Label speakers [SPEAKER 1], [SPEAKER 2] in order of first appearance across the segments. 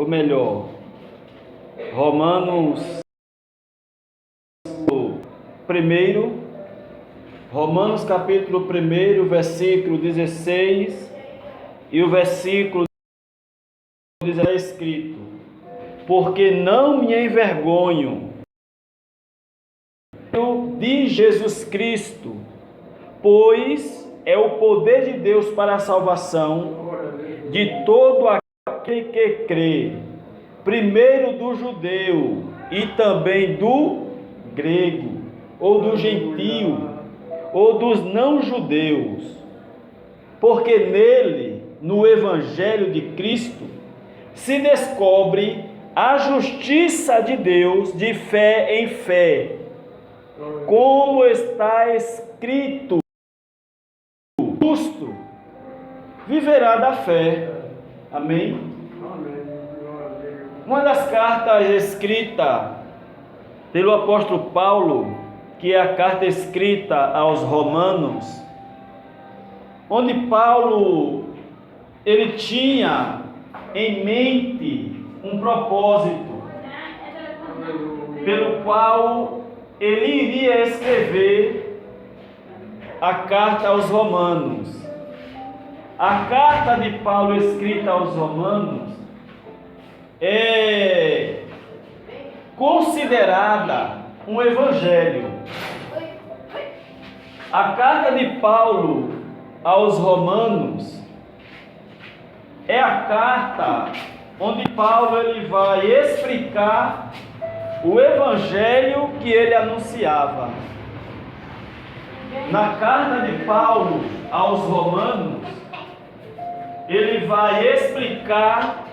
[SPEAKER 1] ou melhor, Romanos 1, Romanos capítulo 1, versículo 16 e o versículo 16 é escrito: porque não me envergonho de Jesus Cristo, pois é o poder de Deus para a salvação de todo aquele que crê, primeiro do judeu e também do grego, ou do gentio, ou dos não-judeus, porque nele, no Evangelho de Cristo, se descobre a justiça de Deus de fé em fé, como está escrito: o justo viverá da fé. Amém? Uma das cartas escritas pelo apóstolo Paulo, que é a carta escrita aos Romanos, onde Paulo ele tinha em mente um propósito pelo qual ele iria escrever a carta aos Romanos. A carta de Paulo escrita aos Romanos é considerada um evangelho. A carta de Paulo aos Romanos é a carta onde Paulo ele vai explicar o evangelho que ele anunciava. Na carta de Paulo aos Romanos, ele vai explicar,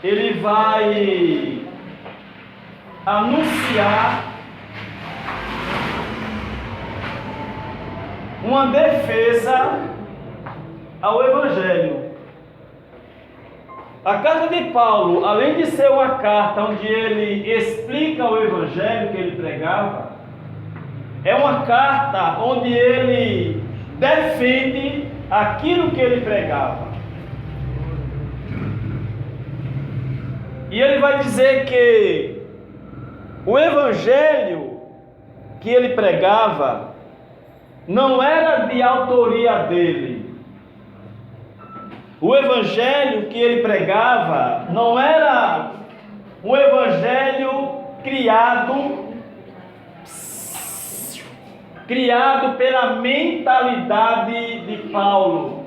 [SPEAKER 1] ele vai anunciar uma defesa ao evangelho. A carta de Paulo, além de ser uma carta onde ele explica o evangelho que ele pregava, é uma carta onde ele defende aquilo que ele pregava. E ele vai dizer que o evangelho que ele pregava não era de autoria dele. O evangelho que ele pregava não era um evangelho criado pela mentalidade de Paulo.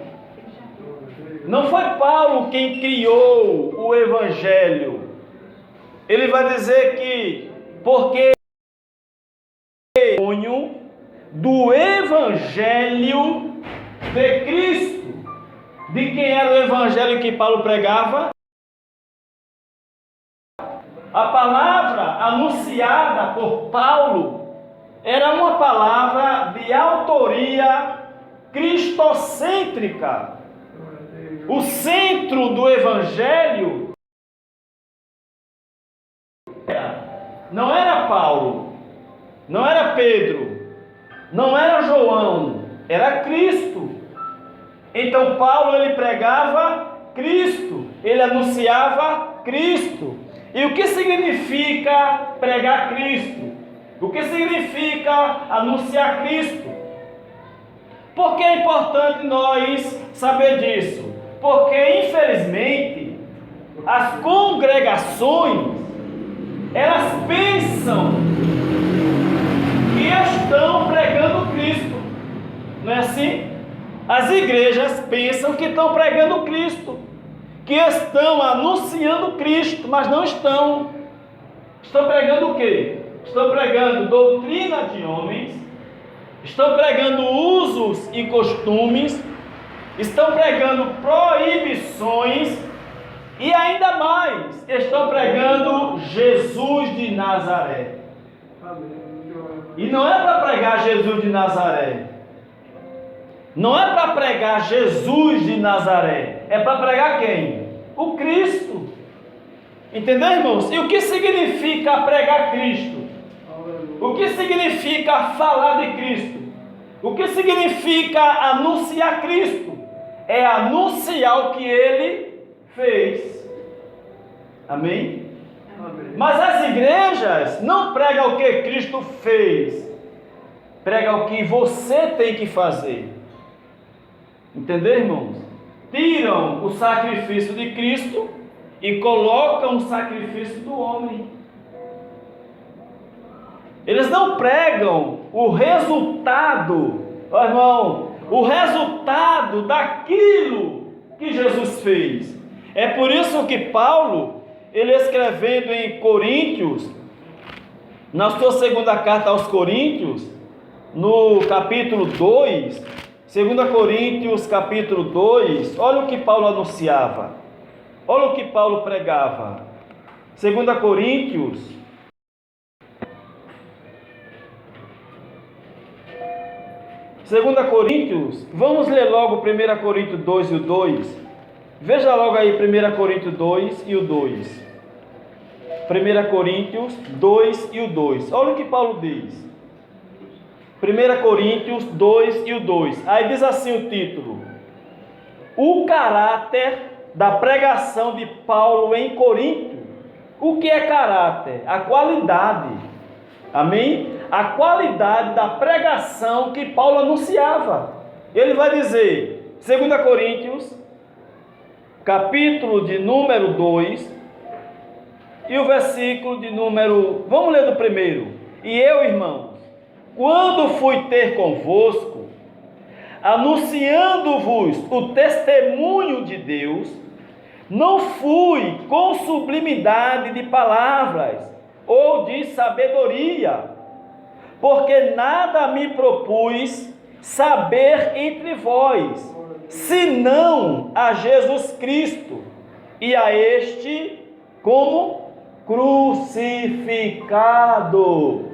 [SPEAKER 1] Não foi Paulo quem criou o evangelho. Ele vai dizer que porque do evangelho de Cristo. De quem era o evangelho que Paulo pregava? A palavra anunciada por Paulo era uma palavra de autoria cristocêntrica. O centro do evangelho não era Paulo, não era Pedro, não era João, era Cristo. Então Paulo ele pregava Cristo, ele anunciava Cristo. E o que significa pregar Cristo? O que significa anunciar Cristo? Por que é importante nós saber disso? Porque infelizmente as congregações elas pensam que estão pregando Cristo. Não é assim? As igrejas pensam que estão pregando Cristo, que estão anunciando Cristo, mas não estão. Estão pregando o quê? Estão pregando doutrina de homens, estão pregando usos e costumes, estão pregando proibições e ainda mais, estão pregando Jesus de Nazaré. E não é para pregar Jesus de Nazaré. Não é para pregar Jesus de Nazaré, é para pregar quem? O Cristo. Entendeu, irmãos? E o que significa pregar Cristo? O que significa falar de Cristo? O que significa anunciar Cristo? é anunciar o que ele fez. Amém? Amém. Mas as igrejas não pregam o que Cristo fez, pregam o que você tem que fazer. Entendeu, irmãos? Tiram o sacrifício de Cristo e colocam o sacrifício do homem. Eles não pregam o resultado, ó irmão, o resultado daquilo que Jesus fez. É por isso que Paulo, ele escrevendo em Coríntios, na sua segunda carta aos Coríntios, no capítulo 2, 2 Coríntios capítulo 2, olha o que Paulo anunciava, olha o que Paulo pregava. 2 Coríntios, vamos ler logo 1 Coríntios 2 e o 2. Veja logo aí 1 Coríntios 2 e o 2. 1 Coríntios 2 e o 2. Olha o que Paulo diz. 1 Coríntios 2 e o 2. Aí diz assim o título: o caráter da pregação de Paulo em Corinto. O que é caráter? A qualidade. Amém? A qualidade da pregação que Paulo anunciava. Ele vai dizer, 2 Coríntios, capítulo de número 2, e o versículo de número... Vamos ler do primeiro. E eu, irmãos, quando fui ter convosco, anunciando-vos o testemunho de Deus, não fui com sublimidade de palavras ou de sabedoria, porque nada me propus saber entre vós, senão a Jesus Cristo, e a este como crucificado.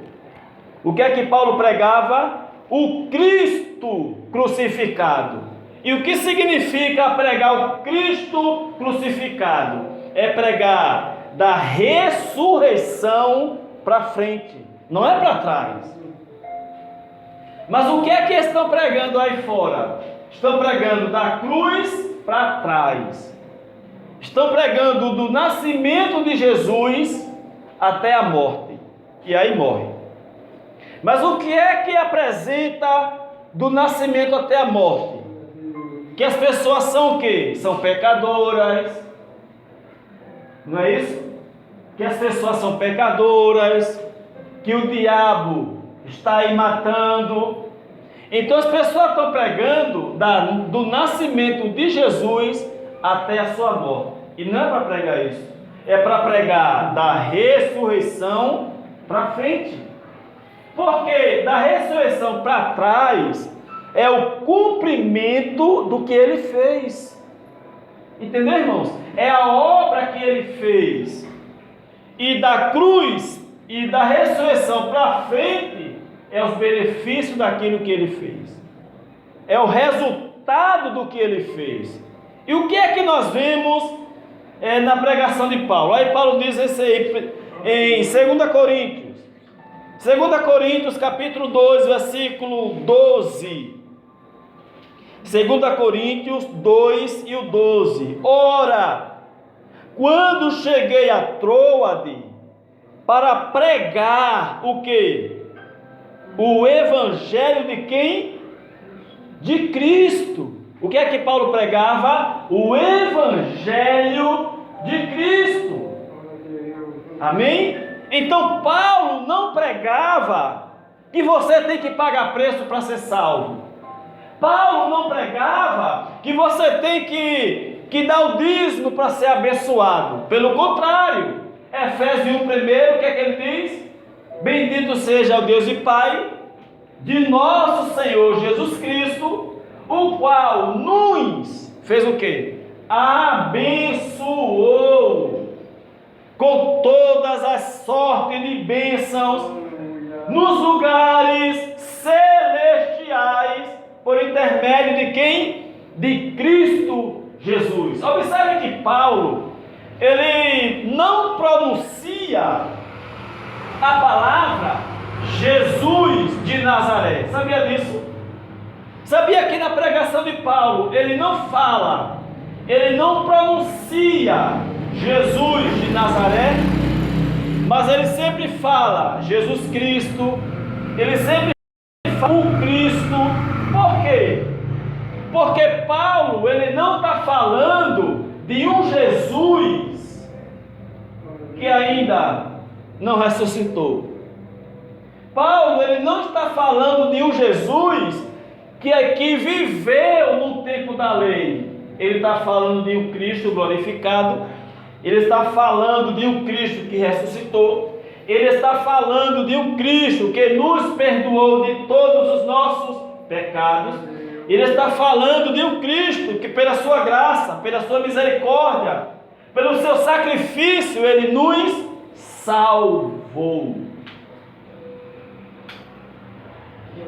[SPEAKER 1] O que é que Paulo pregava? O Cristo crucificado. E o que significa pregar o Cristo crucificado? É pregar da ressurreição para frente, não é para trás. Mas o que é que estão pregando aí fora? Estão pregando da cruz para trás. Estão pregando do nascimento de Jesus até a morte. E aí morre. Mas o que é que apresenta do nascimento até a morte? Que as pessoas são o quê? São pecadoras. Não é isso? Que as pessoas são pecadoras, que o diabo está aí matando. Então as pessoas estão pregando do nascimento de Jesus até a sua morte. E não é para pregar isso. É para pregar da ressurreição para frente. Porque da ressurreição para trás é o cumprimento do que ele fez. Entendeu, irmãos? É a obra que ele fez. E da cruz e da ressurreição para frente é os benefícios daquilo que ele fez. É o resultado do que ele fez. E o que é que nós vemos na pregação de Paulo? Aí Paulo diz isso aí em 2 Coríntios. 2 Coríntios capítulo 2, versículo 12. 2 Coríntios 2 e o 12. Ora, quando cheguei a Troade para pregar o quê? O evangelho de quem? De Cristo. O que é que Paulo pregava? O evangelho de Cristo. Amém? Então Paulo não pregava que você tem que pagar preço para ser salvo. Paulo não pregava que você tem que dar o dízimo para ser abençoado. Pelo contrário, Efésios 1 primeiro, o que é que ele diz? Bendito seja o Deus e Pai de nosso Senhor Jesus Cristo, o qual nos fez o quê? Abençoou com todas as sortes de bênçãos nos lugares celestiais, por intermédio de quem? De Cristo Jesus. Observe que Paulo, ele não pronuncia a palavra Jesus de Nazaré. Sabia disso? Sabia que na pregação de Paulo, ele não fala, ele não pronuncia Jesus de Nazaré, mas ele sempre fala Jesus Cristo, ele sempre fala o Cristo. Por quê? Porque Paulo, ele não está falando de um Jesus que ainda não ressuscitou. Paulo, ele não está falando de um Jesus que viveu no tempo da lei. Ele está falando de um Cristo glorificado. Ele está falando de um Cristo que ressuscitou. Ele está falando de um Cristo que nos perdoou de todos os nossos pecados. Ele está falando de um Cristo que, pela sua graça, pela sua misericórdia, pelo seu sacrifício, ele nos salvou.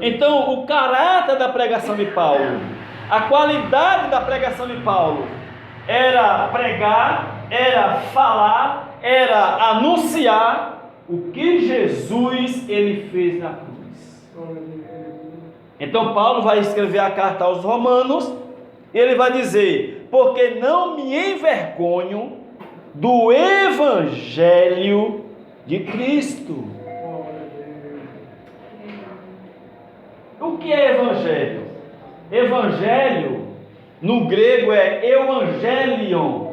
[SPEAKER 1] Então, o caráter da pregação de Paulo, a qualidade da pregação de Paulo, era pregar, era falar, era anunciar o que Jesus ele fez na cruz. Então Paulo vai escrever a carta aos Romanos, e ele vai dizer: porque não me envergonho do Evangelho de Cristo. O que é Evangelho? Evangelho, no grego, é Evangelion,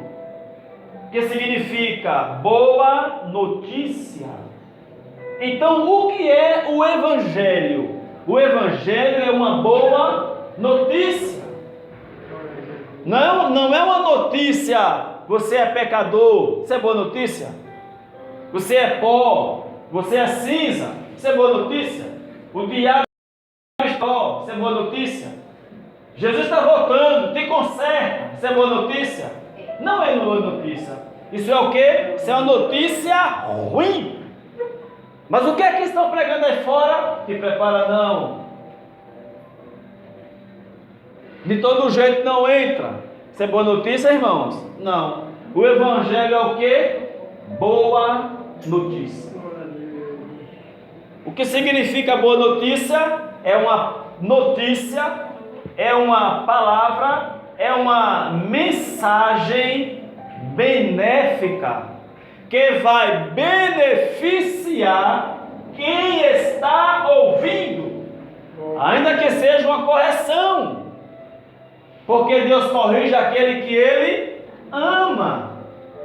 [SPEAKER 1] que significa boa notícia. Então, o que é o Evangelho? O Evangelho é uma boa notícia. Não é uma notícia, você é pecador, isso é boa notícia. Você é pó, você é cinza, isso é boa notícia. O diabo isso é boa notícia. Jesus está voltando, te conserta, isso é boa notícia. Não é boa notícia. Isso é o quê? Isso é uma notícia ruim. Mas o que é que estão pregando aí fora? Te prepara não. De todo jeito não entra. Isso é boa notícia, irmãos? Não. O Evangelho é o quê? Boa notícia. O que significa boa notícia? É uma notícia, é uma palavra, é uma mensagem benéfica que vai beneficiar quem está ouvindo, ainda que seja uma correção, porque Deus corrige aquele que Ele ama.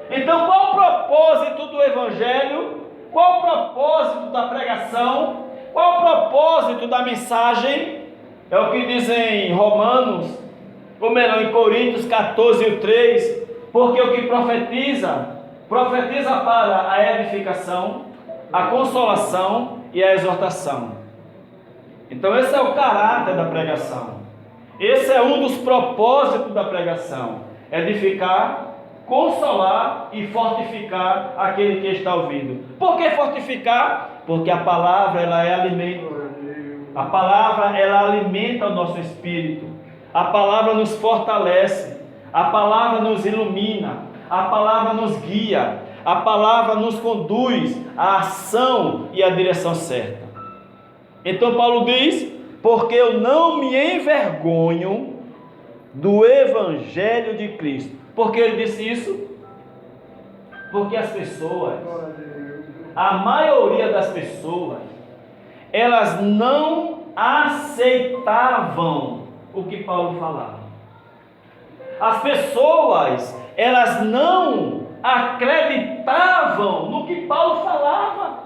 [SPEAKER 1] Então, qual o propósito do Evangelho? Qual o propósito da pregação? Qual o propósito da mensagem? É o que dizem em Romanos, ou melhor, em Coríntios 14:3, porque o que profetiza para a edificação, a consolação e a exortação. Então esse é o caráter da pregação. Esse é um dos propósitos da pregação: edificar, consolar e fortificar aquele que está ouvindo. Por que fortificar? Porque a palavra ela é alimento. A palavra ela alimenta o nosso espírito. A palavra nos fortalece. A palavra nos ilumina. A palavra nos guia. A palavra nos conduz à ação e à direção certa. Então Paulo diz: porque eu não me envergonho do Evangelho de Cristo. Por que ele disse isso? Porque as pessoas, a maioria das pessoas, elas não aceitavam o que Paulo falava. As pessoas, elas não acreditavam no que Paulo falava.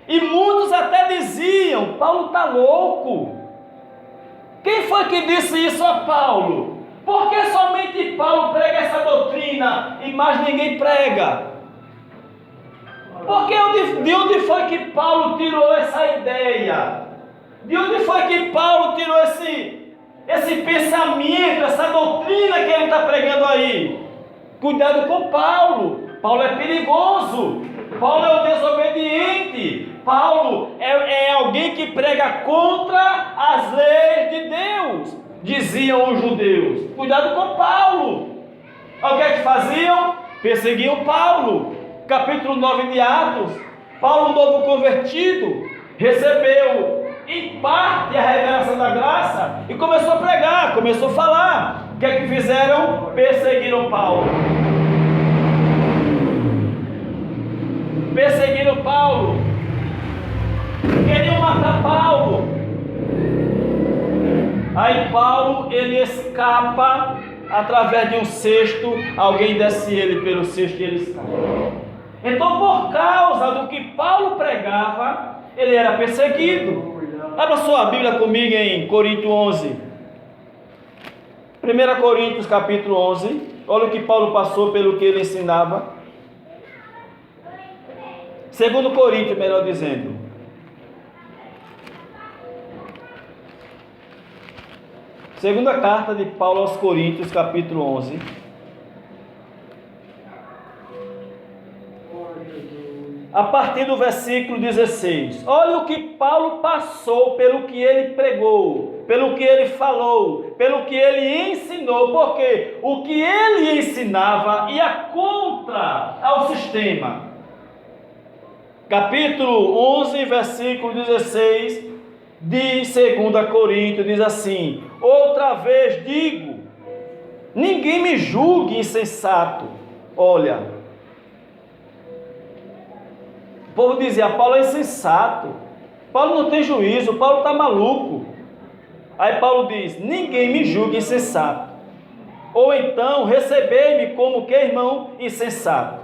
[SPEAKER 1] E muitos até diziam: Paulo está louco. Quem foi que disse isso a Paulo? Por que somente Paulo prega essa doutrina e mais ninguém prega? Porque de onde foi que Paulo tirou essa ideia? De onde foi que Paulo tirou esse pensamento, essa doutrina que ele está pregando aí? Cuidado com Paulo. Paulo é perigoso. Paulo é o desobediente. Paulo é alguém que prega contra as leis de Deus, diziam os judeus. Cuidado com Paulo. O que é que faziam? Perseguiam Paulo. Capítulo 9 de Atos, Paulo, novo convertido, recebeu em parte a revelação da graça e começou a pregar, começou a falar. O que é que fizeram? Perseguiram Paulo. Perseguiram Paulo. Queriam matar Paulo. Aí Paulo, ele escapa através de um cesto. Alguém desce ele pelo cesto e ele escapa. Então, por causa do que Paulo pregava, ele era perseguido. Abra sua Bíblia comigo em Coríntios 11. 1 Coríntios capítulo 11. Olha o que Paulo passou pelo que ele ensinava. 2 Coríntios, melhor dizendo. Segunda carta de Paulo aos Coríntios, capítulo 11. A partir do versículo 16. Olha o que Paulo passou, pelo que ele pregou, pelo que ele falou, pelo que ele ensinou, porque o que ele ensinava ia contra ao sistema. Capítulo 11, versículo 16 de 2 Coríntios diz assim: outra vez digo, ninguém me julgue insensato. Olha, o povo dizia, Paulo é insensato, Paulo não tem juízo, Paulo está maluco. Aí Paulo diz, ninguém me julgue insensato, ou então recebei-me como que irmão insensato,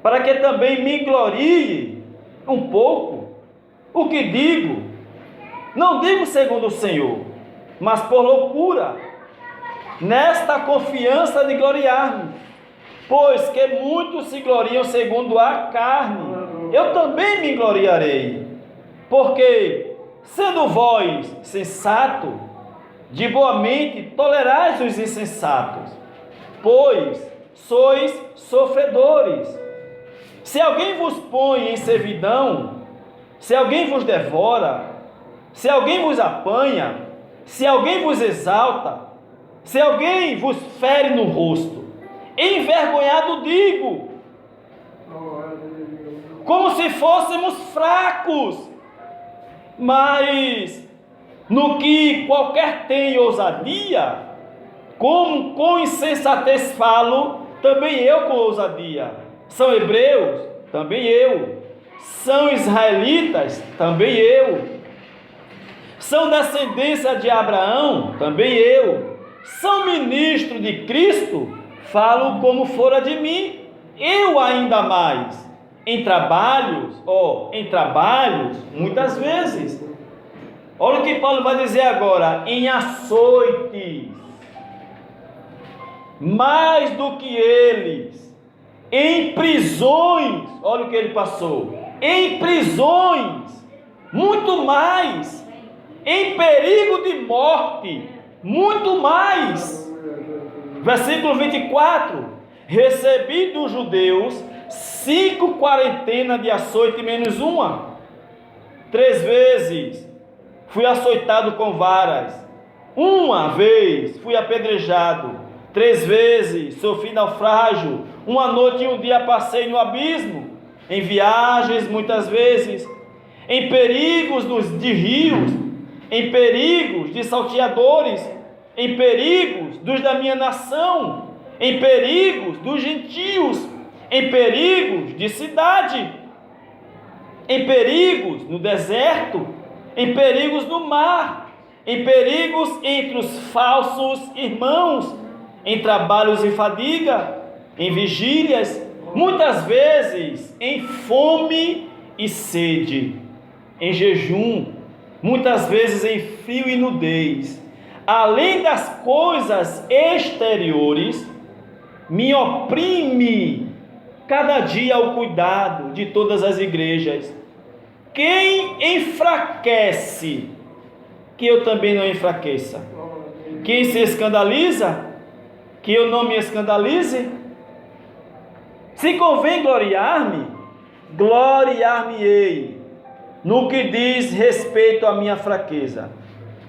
[SPEAKER 1] para que também me glorie um pouco. O que digo, não digo segundo o Senhor, mas por loucura, nesta confiança de gloriar-me, pois que muitos se gloriam segundo a carne, eu também me gloriarei, porque, sendo vós sensato, de boa mente tolerais os insensatos, pois sois sofredores. Se alguém vos põe em servidão, se alguém vos devora, se alguém vos apanha, se alguém vos exalta, se alguém vos fere no rosto, envergonhado digo, como se fôssemos fracos, mas no que qualquer tem ousadia, como com insensatez falo, também eu com ousadia. São hebreus? Também eu. São israelitas? Também eu. São descendência de Abraão? Também eu. São ministros de Cristo? Falo como fora de mim, eu ainda mais. Em trabalhos, muitas vezes. Olha o que Paulo vai dizer agora, em açoites, mais do que eles, em prisões, olha o que ele passou, em prisões, muito mais, em perigo de morte, muito mais. Versículo 24, recebi dos judeus 5 quarentenas de açoite menos uma. 3 vezes fui açoitado com varas. 1 vez fui apedrejado. 3 vezes sofri naufrágio. 1 noite e 1 dia passei no abismo. Em viagens muitas vezes. Em perigos de rios. Em perigos de salteadores. Em perigos dos da minha nação. Em perigos dos gentios. Em perigos de cidade, em perigos no deserto, em perigos no mar, em perigos entre os falsos irmãos, em trabalhos e fadiga, em vigílias, muitas vezes em fome e sede, em jejum, muitas vezes em frio e nudez. Além das coisas exteriores, me oprime cada dia o cuidado de todas as igrejas. Quem enfraquece, que eu também não enfraqueça. Quem se escandaliza, que eu não me escandalize. Se convém gloriar-me, gloriar-me-ei no que diz respeito à minha fraqueza.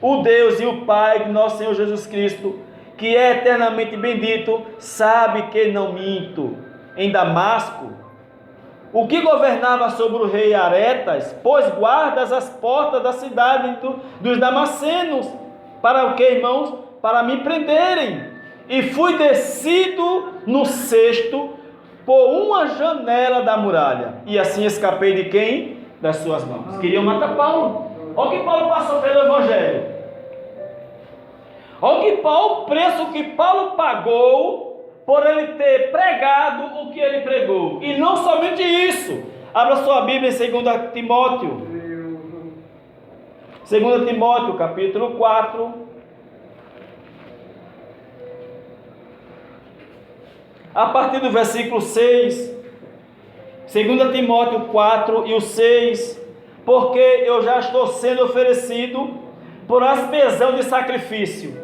[SPEAKER 1] O Deus e o Pai de nosso Senhor Jesus Cristo, que é eternamente bendito, sabe que não minto. Em Damasco, o que governava sobre o rei Aretas, pôs guardas às portas da cidade dos Damascenos, para o que, irmãos? Para me prenderem. E fui descido no cesto por uma janela da muralha, e assim escapei de quem? Das suas mãos. Queriam matar Paulo. Olha o que Paulo passou pelo Evangelho. Olha o preço que Paulo pagou por ele ter pregado o que ele pregou. E não somente isso. Abra sua Bíblia em 2 Timóteo. 2 Timóteo, capítulo 4. A partir do versículo 6. 2 Timóteo 4 e o 6. Porque eu já estou sendo oferecido por aspersão de sacrifício,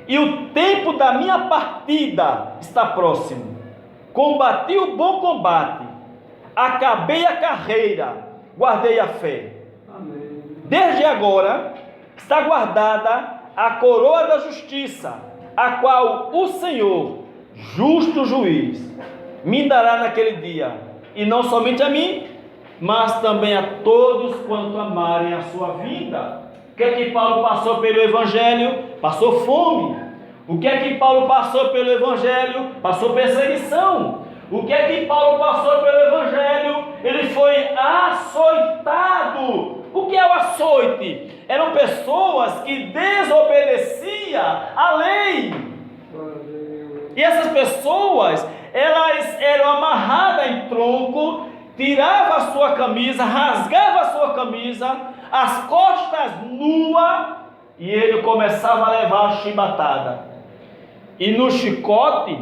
[SPEAKER 1] e o tempo da minha partida está próximo. Combati o bom combate, acabei a carreira, guardei a fé. Amém. Desde agora está guardada a coroa da justiça, a qual o Senhor, justo juiz, me dará naquele dia, e não somente a mim, mas também a todos quanto amarem a sua vida. O que é que Paulo passou pelo Evangelho? Passou fome. O que é que Paulo passou pelo Evangelho? Passou perseguição. O que é que Paulo passou pelo Evangelho? Ele foi açoitado. O que é o açoite? Eram pessoas que desobedeciam à lei. E essas pessoas, elas eram amarradas em tronco, tirava a sua camisa, rasgava a sua camisa, as costas nuas, e ele começava a levar a chibatada. E no chicote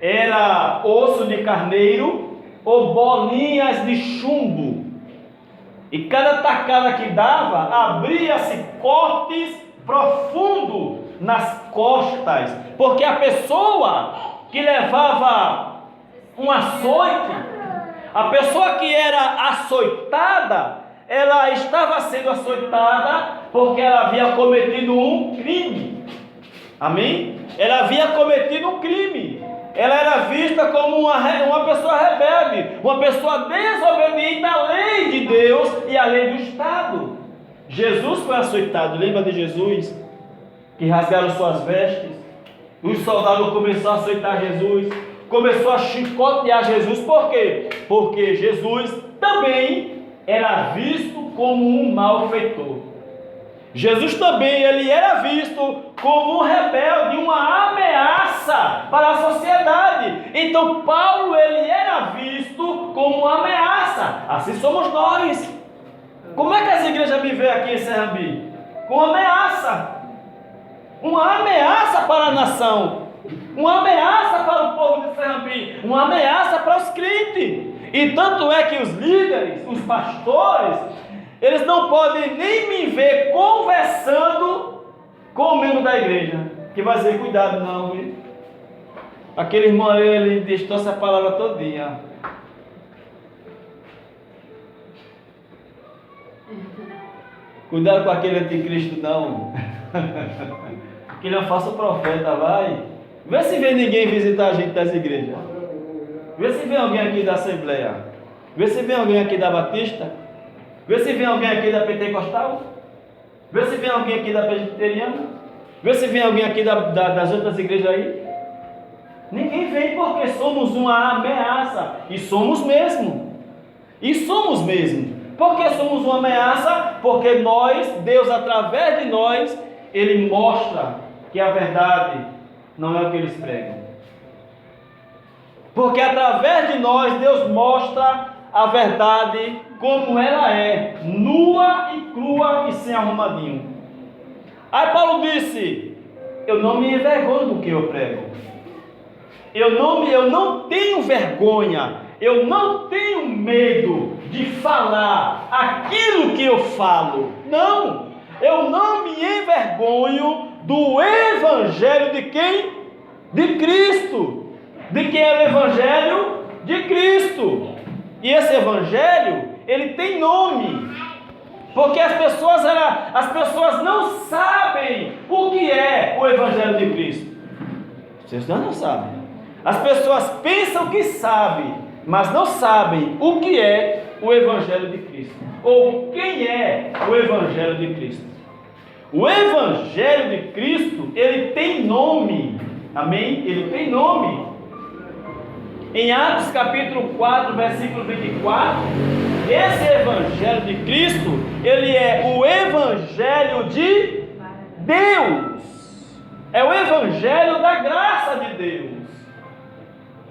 [SPEAKER 1] era osso de carneiro ou bolinhas de chumbo. E cada tacada que dava, abria-se cortes profundos nas costas, porque a pessoa que levava um açoite, a pessoa que era açoitada, ela estava sendo açoitada porque ela havia cometido um crime. Amém? Ela havia cometido um crime. Ela era vista como uma pessoa rebelde, uma pessoa desobediente à lei de Deus e à lei do Estado. Jesus foi açoitado. Lembra de Jesus? Que rasgaram suas vestes. Os soldados começaram a açoitar Jesus. Começou a chicotear Jesus. Por quê? Porque Jesus também era visto como um malfeitor. Jesus também, ele era visto como um rebelde, uma ameaça para a sociedade. Então Paulo, ele era visto como uma ameaça. Assim somos nós. Como é que as igrejas me veem aqui em Serrambi? Com uma ameaça. Uma ameaça para a nação. Uma ameaça para o povo de Serrambi. Uma ameaça para os crentes. E tanto é que os líderes, os pastores, eles não podem nem me ver conversando com o membro da igreja, que vai dizer, cuidado não, viu? Aquele irmão ali, ele distorce a palavra todinha. Cuidado com aquele anticristo não. Aquele é um falso profeta, vai. Vê se vem ninguém visitar a gente das igrejas. Vê se vem alguém aqui da Assembleia. Vê se vem alguém aqui da Batista. Vê se vem alguém aqui da Pentecostal. Vê se vem alguém aqui da Presbiteriana. Vê se vem alguém aqui das outras igrejas aí. Ninguém vem porque somos uma ameaça. E somos mesmo. E somos mesmo. Por que somos uma ameaça? Porque nós, Deus através de nós, Ele mostra que a verdade não é o que eles pregam. Porque através de nós, Deus mostra a verdade como ela é, nua e crua e sem arrumadinho. Aí Paulo disse, eu não me envergonho do que eu prego. Eu não tenho vergonha, eu não tenho medo de falar aquilo que eu falo. Não, eu não me envergonho do evangelho de quem? De Cristo. De quem é o evangelho? De Cristo. E esse evangelho, ele tem nome. Porque as pessoas não sabem o que é o evangelho de Cristo. Vocês não sabem. As pessoas pensam que sabem, mas não sabem o que é o Evangelho de Cristo, ou quem é o Evangelho de Cristo. O Evangelho de Cristo, ele tem nome, amém? Ele tem nome. Em Atos capítulo 4, versículo 24, esse Evangelho de Cristo, ele é o Evangelho de Deus, é o Evangelho da graça de Deus.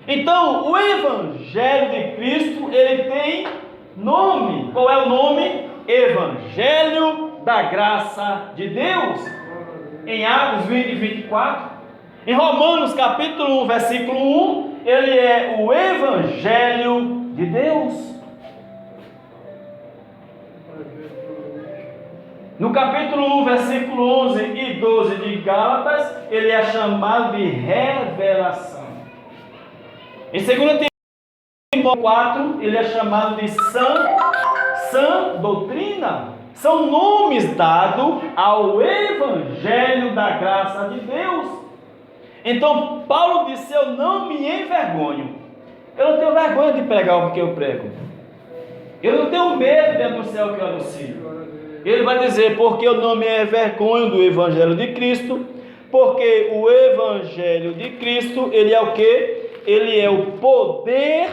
[SPEAKER 1] Então, o Evangelho de Cristo, ele tem nome. Qual é o nome? Evangelho da graça de Deus. Em Atos 20 e 24. Em Romanos capítulo 1, versículo 1, ele é o Evangelho de Deus. No capítulo 1, versículo 11 e 12 de Gálatas, ele é chamado de revelação. Em 2 Timóteo 4, ele é chamado de sã doutrina. São nomes dados ao Evangelho da graça de Deus. Então, Paulo disse: eu não me envergonho. Eu não tenho vergonha de pregar o que eu prego. Eu não tenho medo de anunciar o que eu anuncio. Ele vai dizer: porque eu não me envergonho do Evangelho de Cristo, porque o Evangelho de Cristo, ele é o quê? Ele é o poder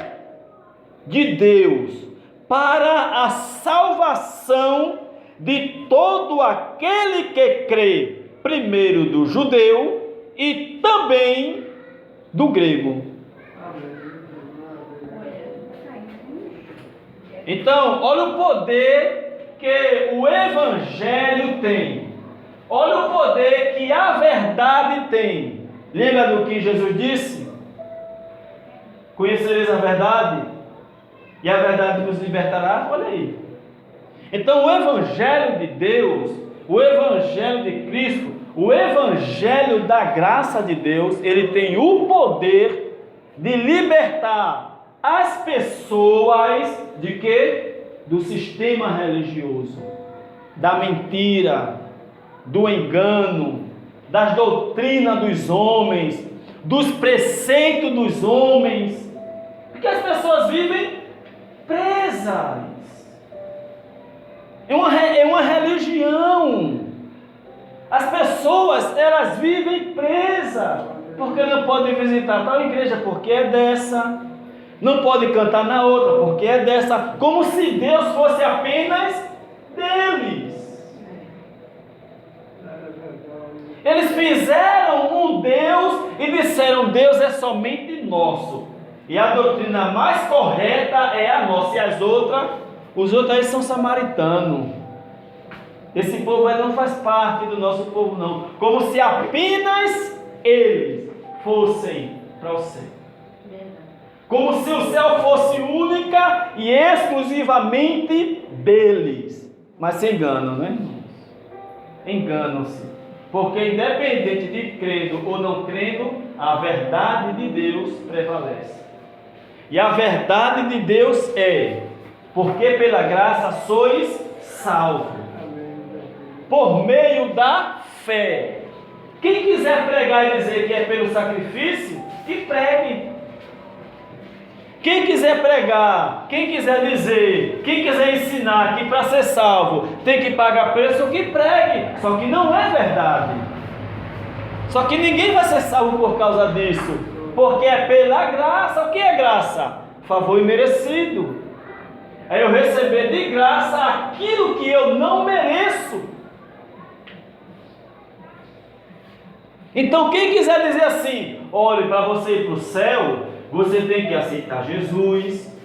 [SPEAKER 1] de Deus para a salvação de todo aquele que crê, primeiro do judeu e também do grego. Então, olha o poder que o Evangelho tem. Olha o poder que a verdade tem. Lembra do que Jesus disse? Conhecereis a verdade, e a verdade nos libertará. Olha aí. Então, o Evangelho de Deus, o Evangelho de Cristo, o Evangelho da graça de Deus, ele tem o poder de libertar as pessoas de quê? Do sistema religioso, da mentira, do engano, das doutrinas dos homens, dos preceitos dos homens, porque as pessoas vivem presas. É uma religião. As pessoas, elas vivem presas, porque não podem visitar tal igreja, porque é dessa. Não pode cantar na outra, porque é dessa. Como se Deus fosse apenas deles. Eles fizeram um Deus e disseram: Deus é somente nosso. E a doutrina mais correta é a nossa. E as outras, os outros aí são samaritanos. Esse povo aí não faz parte do nosso povo, não. Como se apenas eles fossem para o céu. Como se o céu fosse única e exclusivamente deles. Mas se enganam, né, irmãos? Enganam-se. Porque independente de crendo ou não crendo, a verdade de Deus prevalece. E a verdade de Deus é: porque pela graça sois salvos, por meio da fé. Quem quiser pregar e dizer que é pelo sacrifício, que pregue. Quem quiser pregar, quem quiser dizer, quem quiser ensinar que para ser salvo tem que pagar preço, que pregue. Só que não é verdade. Só que ninguém vai ser salvo por causa disso, porque é pela graça. O que é graça? Favor imerecido. É eu receber de graça aquilo que eu não mereço. Então quem quiser dizer assim: olhe, para você ir para o céu, você tem que aceitar Jesus,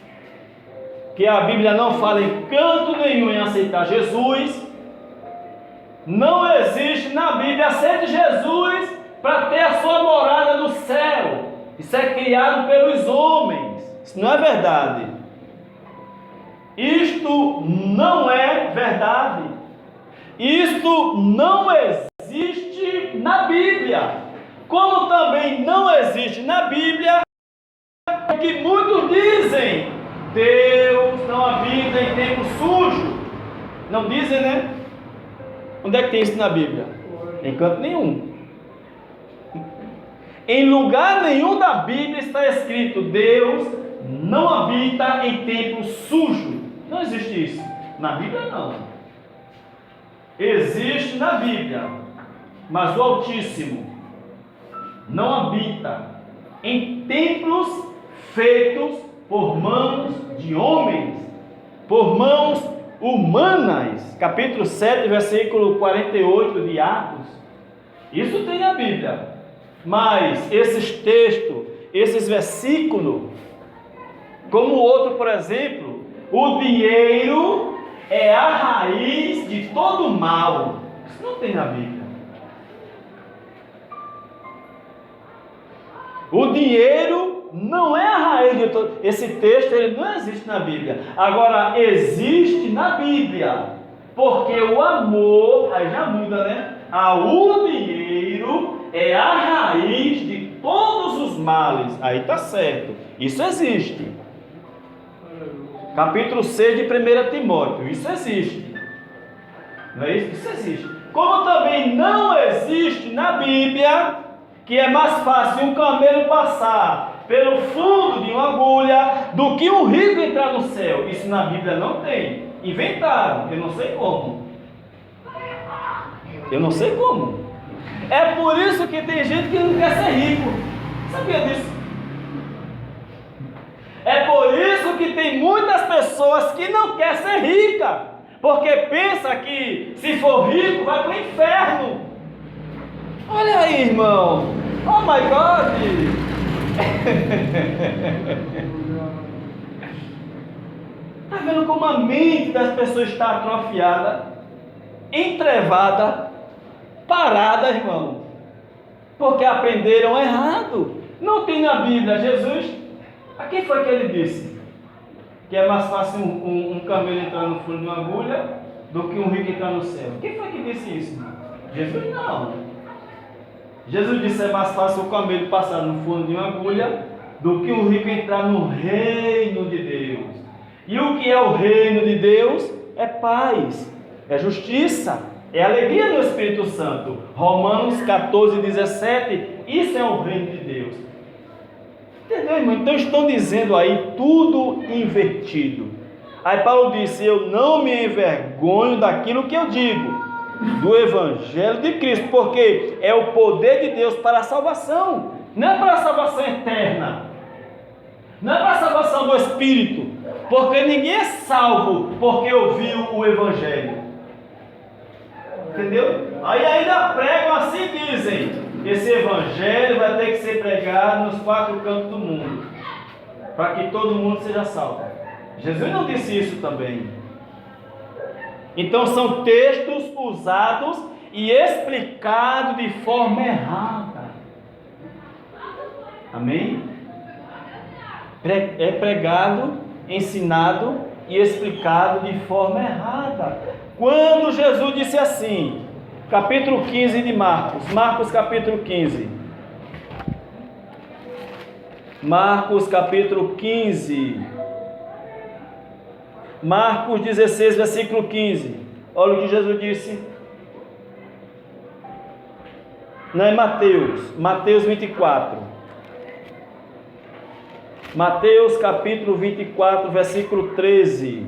[SPEAKER 1] que a Bíblia não fala em canto nenhum em aceitar Jesus. Não existe na Bíblia: aceite Jesus para ter a sua morada no céu. Isso é criado pelos homens. Isso não é verdade. Isto não é verdade. Isto não existe na Bíblia. Como também não existe na Bíblia que muitos dizem: Deus não habita em tempo sujo. Não dizem, né? Onde é que tem isso na Bíblia? Em canto nenhum. Em lugar nenhum da Bíblia está escrito: Deus não habita em templo sujo. Não existe isso. Na Bíblia não. Existe na Bíblia, mas o Altíssimo não habita em templos feitos por mãos de homens, por mãos humanas. Capítulo 7, versículo 48 de Atos. Isso tem na Bíblia. Mas esses textos, esses versículos, como o outro, por exemplo, o dinheiro é a raiz de todo mal. Isso não tem na Bíblia. O dinheiro não é a raiz de todo. Esse texto ele não existe na Bíblia. Agora existe na Bíblia, porque o amor, aí já muda, né? O dinheiro é a raiz de todos os males. Aí está certo. Isso existe. Capítulo 6 de 1 Timóteo. Isso existe. Não é isso? Isso existe. Como também não existe na Bíblia que é mais fácil um camelo passar pelo fundo de uma agulha do que um rico entrar no céu. Isso na Bíblia não tem. Inventaram. Eu não sei como. Eu não sei como. É por isso que tem gente que não quer ser rico. Sabia disso? É por isso que tem muitas pessoas que não querem ser rica, porque pensa que se for rico vai para o inferno. Olha aí, irmão. Oh my God. Está vendo como a mente das pessoas está atrofiada, entrevada, parada, irmão, porque aprenderam errado. Não tem na Bíblia. Jesus, a quem foi que ele disse que é mais fácil um camelo entrar no fundo de uma agulha do que um rico entrar no céu? Quem foi que disse isso, irmão? Jesus não. Jesus disse que é mais fácil o camelo passar no fundo de uma agulha do que um rico entrar no reino de Deus. E o que é o reino de Deus? É paz, é justiça, é alegria no Espírito Santo. Romanos 14, 17, isso é o reino de Deus. Entendeu, irmão? Então estão dizendo aí tudo invertido. Aí Paulo disse: eu não me envergonho daquilo que eu digo, do Evangelho de Cristo, porque é o poder de Deus para a salvação. Não é para a salvação eterna, não é para a salvação do Espírito, porque ninguém é salvo porque ouviu o Evangelho. Entendeu? Aí ainda pregam assim, dizem: esse Evangelho vai ter que ser pregado nos 4 cantos do mundo, para que todo mundo seja salvo. Jesus não disse isso também. Então são textos usados e explicados de forma errada. Amém? É pregado, ensinado e explicado de forma errada. Quando Jesus disse assim, capítulo 15 de Marcos capítulo 15. Marcos capítulo 15. Marcos 16, versículo 15. Olha o que Jesus disse. Não é Mateus, Mateus 24. Mateus capítulo 24, versículo 13.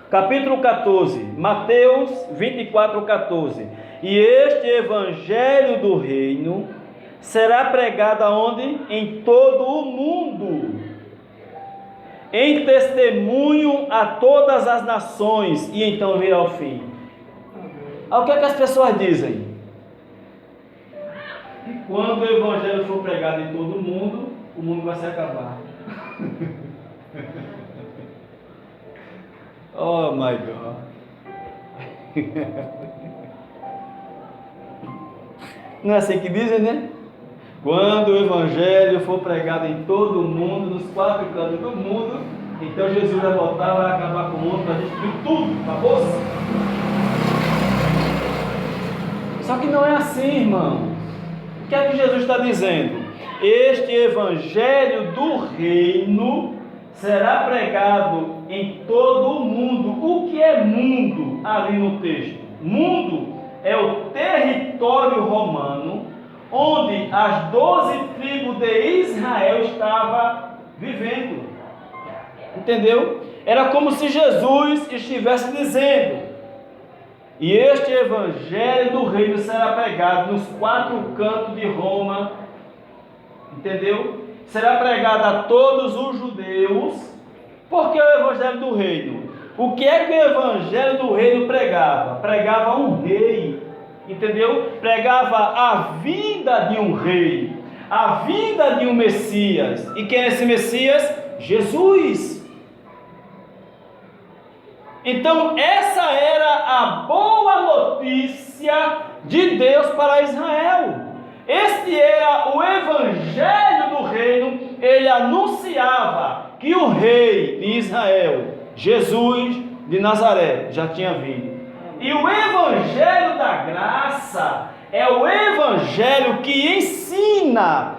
[SPEAKER 1] Capítulo 14, Mateus 24, 14. E este evangelho do reino será pregado aonde? Em todo o mundo, em testemunho a todas as nações, e então virá o fim. O que é que as pessoas dizem? E quando o evangelho for pregado em todo o mundo vai se acabar. Oh my God. Não é assim que dizem, né? Quando o evangelho for pregado em todo o mundo, nos 4 cantos do mundo, então Jesus vai voltar, vai acabar com o mundo, vai destruir tudo, acabou? Só que não é assim, irmão. O que é que Jesus está dizendo? Este evangelho do reino será pregado em todo o mundo. O que é mundo ali no texto? mundo é o território romano, onde as 12 tribos de Israel estavam vivendo. Entendeu? Era como se Jesus estivesse dizendo: e este evangelho do reino será pregado nos 4 cantos de Roma. Entendeu? Será pregado a todos os judeus. Porque o evangelho do reino, o que é que o evangelho do reino pregava? Pregava um rei. Entendeu? Pregava a vinda de um rei, a vinda de um Messias. E quem é esse Messias? Jesus. Então essa era a boa notícia de Deus para Israel. Este era o evangelho do reino. Ele anunciava que o rei de Israel, Jesus de Nazaré, já tinha vindo. E o evangelho da graça é o evangelho que ensina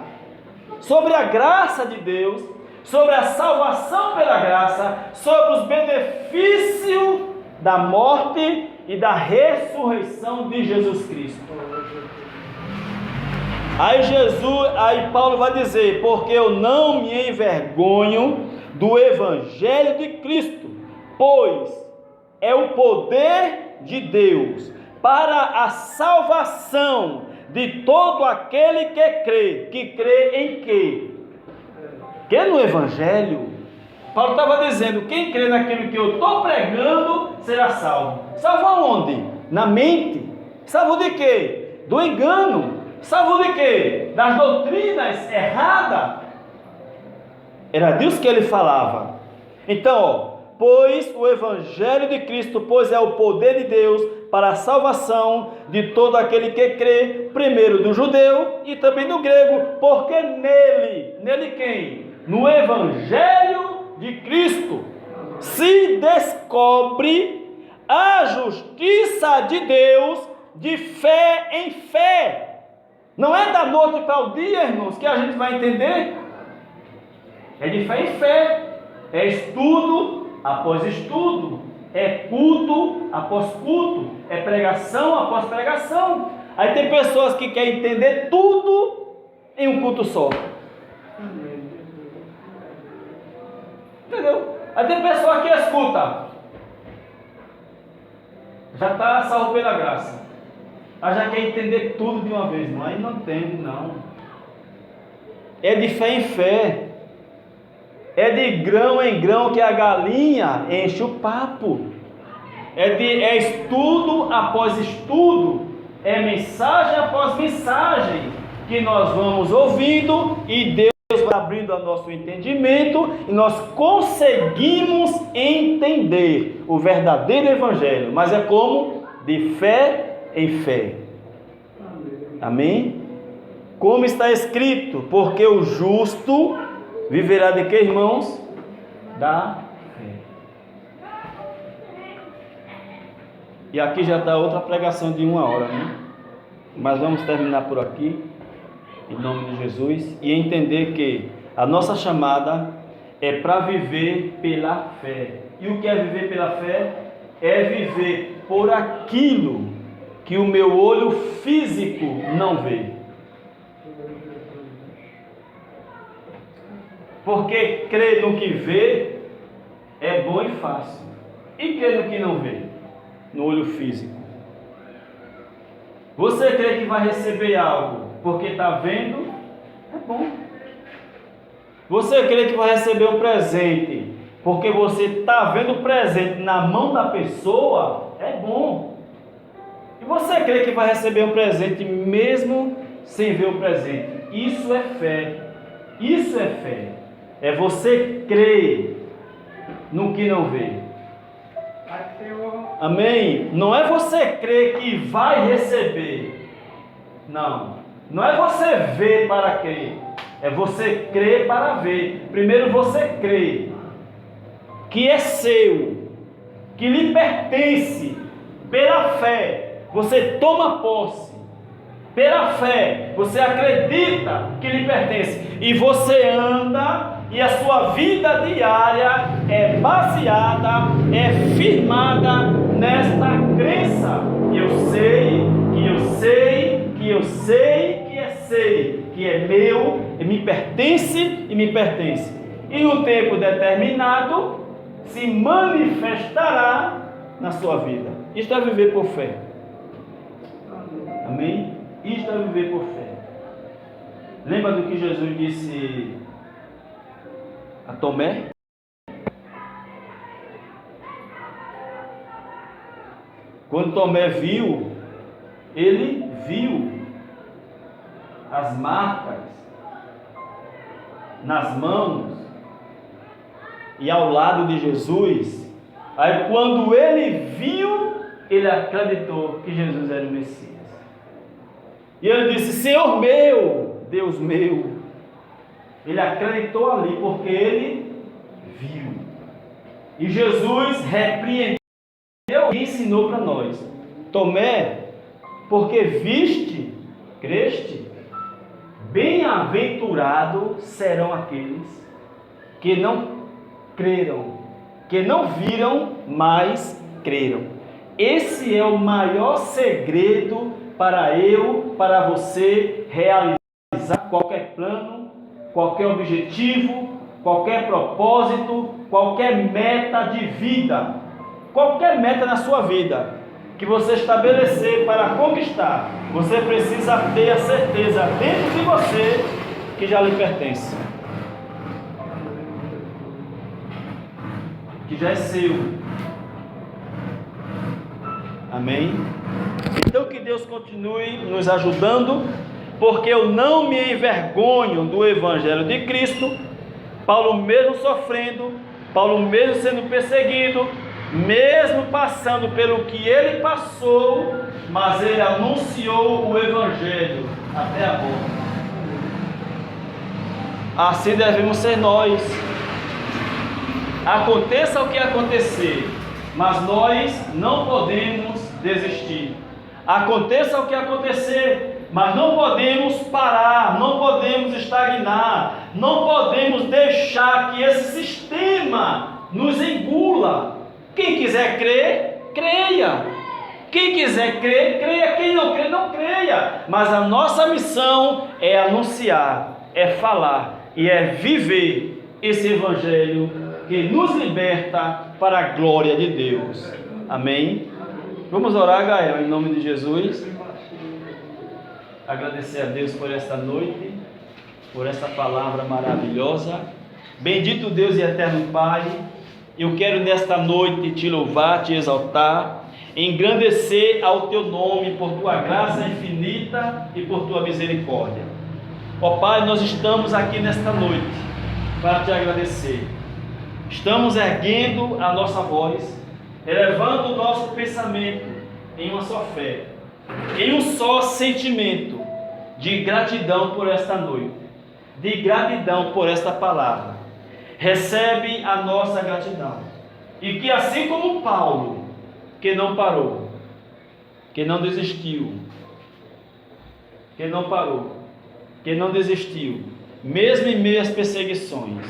[SPEAKER 1] sobre a graça de Deus, sobre a salvação pela graça, sobre os benefícios da morte e da ressurreição de Jesus Cristo. Aí Paulo vai dizer: porque eu não me envergonho do evangelho de Cristo, pois é o poder de Deus para a salvação de todo aquele que crê em quê? Crê no evangelho. Paulo estava dizendo: quem crê naquilo que eu estou pregando será salvo. Salvo aonde? Na mente. Salvo de quê? Do engano. Salvo de quê? Das doutrinas erradas. Era disso que ele falava. Então, pois o evangelho de Cristo, pois é o poder de Deus para a salvação de todo aquele que crê, primeiro do judeu e também do grego, porque nele quem? No evangelho de Cristo se descobre a justiça de Deus de fé em fé. Não é da noite para o dia, irmãos, que a gente vai entender. É de fé em fé. É estudo após estudo. É culto após culto. É pregação após pregação. Aí tem pessoas que querem entender tudo em um culto só. Entendeu? Aí tem pessoa que escuta, já está salvo pela graça. Aí já quer entender tudo de uma vez. Não, aí não entende, não. É de fé em fé. É de grão em grão que a galinha enche o papo. É estudo após estudo. É mensagem após mensagem que nós vamos ouvindo e Deus vai abrindo o nosso entendimento e nós conseguimos entender o verdadeiro evangelho. Mas é como? De fé em fé. Amém? Como está escrito: porque o justo viverá de que, irmãos? Da fé. E aqui já está outra pregação de 1 hora, né? Mas vamos terminar por aqui, em nome de Jesus, e entender que a nossa chamada é para viver pela fé. E o que é viver pela fé? É viver por aquilo que o meu olho físico não vê. Porque crer no que vê é bom e fácil. E crer no que não vê, no olho físico. Você crê que vai receber algo porque está vendo? É bom. Você crê que vai receber um presente porque você está vendo o presente na mão da pessoa? É bom. E você crê que vai receber um presente mesmo sem ver o presente? Isso é fé. Isso é fé. É você crer no que não vê. Amém? Não é você crer que vai receber. Não. Não é você ver para crer. É você crer para ver. Primeiro você crê que é seu, que lhe pertence. Pela fé você toma posse. Pela fé você acredita que lhe pertence. E você anda, e a sua vida diária é baseada, é firmada nesta crença. E eu pertence e me pertence. E no tempo determinado se manifestará na sua vida. Isto é viver por fé. Amém? Isto é viver por fé. Lembra do que Jesus disse a Tomé? Quando Tomé viu, ele viu as marcas nas mãos e ao lado de Jesus. Aí quando ele viu, ele acreditou que Jesus era o Messias. E ele disse: Senhor meu, Deus meu. Ele acreditou ali porque ele viu. E Jesus repreendeu e ensinou para nós: Tomé, porque viste, creste, bem-aventurados serão aqueles que não creram, que não viram, mas creram. Esse é o maior segredo para eu, para você realizar qualquer plano, qualquer objetivo, qualquer propósito, qualquer meta de vida, qualquer meta na sua vida que você estabelecer para conquistar. Você precisa ter a certeza dentro de você que já lhe pertence, que já é seu. Amém? Então que Deus continue nos ajudando, porque eu não me envergonho do Evangelho de Cristo. Paulo mesmo sofrendo, Paulo mesmo sendo perseguido, mesmo passando pelo que ele passou, mas ele anunciou o Evangelho até a morte. Assim devemos ser nós. Aconteça o que acontecer, mas nós não podemos desistir. Aconteça o que acontecer, mas não podemos parar, não podemos estagnar, não podemos deixar que esse sistema nos engula. Quem quiser crer, creia. Quem quiser crer, creia. Quem não crê, não creia. Mas a nossa missão é anunciar, é falar e é viver esse Evangelho que nos liberta para a glória de Deus. Amém? Vamos orar, Gael, em nome de Jesus. Agradecer a Deus por esta noite, por esta palavra maravilhosa. Bendito Deus e eterno Pai, eu quero nesta noite te louvar, te exaltar, engrandecer ao teu nome por tua graça infinita e por tua misericórdia. Ó Pai, nós estamos aqui nesta noite para te agradecer. Estamos erguendo a nossa voz, elevando o nosso pensamento em uma só fé, em um só sentimento de gratidão por esta noite, de gratidão por esta palavra. Recebe a nossa gratidão, e que assim como Paulo, que não parou, que não desistiu, que não parou, que não desistiu, mesmo em meio às perseguições,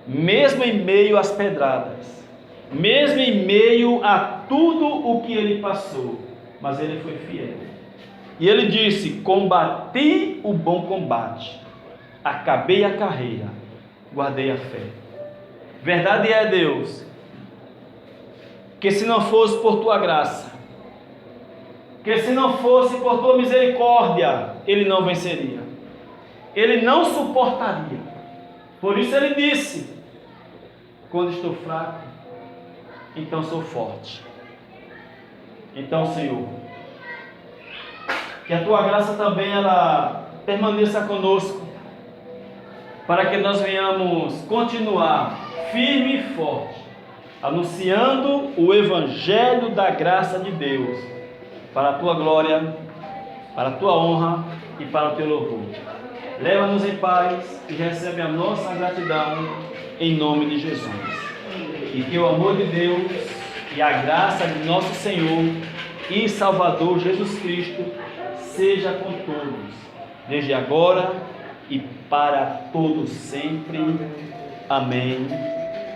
[SPEAKER 1] mesmo em meio às pedradas, mesmo em meio a tudo o que ele passou, mas ele foi fiel. E ele disse: combati o bom combate, acabei a carreira, guardei a fé. Verdade é, Deus, que se não fosse por tua graça, que se não fosse por tua misericórdia, ele não venceria, ele não suportaria. Por isso ele disse: quando estou fraco, então sou forte. Então, Senhor, que a tua graça também ela permaneça conosco, para que nós venhamos continuar firme e forte, anunciando o Evangelho da graça de Deus, para a tua glória, para a tua honra e para o teu louvor. Leva-nos em paz e recebe a nossa gratidão em nome de Jesus. E que o amor de Deus e a graça de nosso Senhor e Salvador Jesus Cristo seja com todos, desde agora e para todos sempre. Amém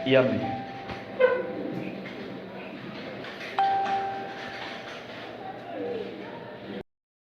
[SPEAKER 1] e amém.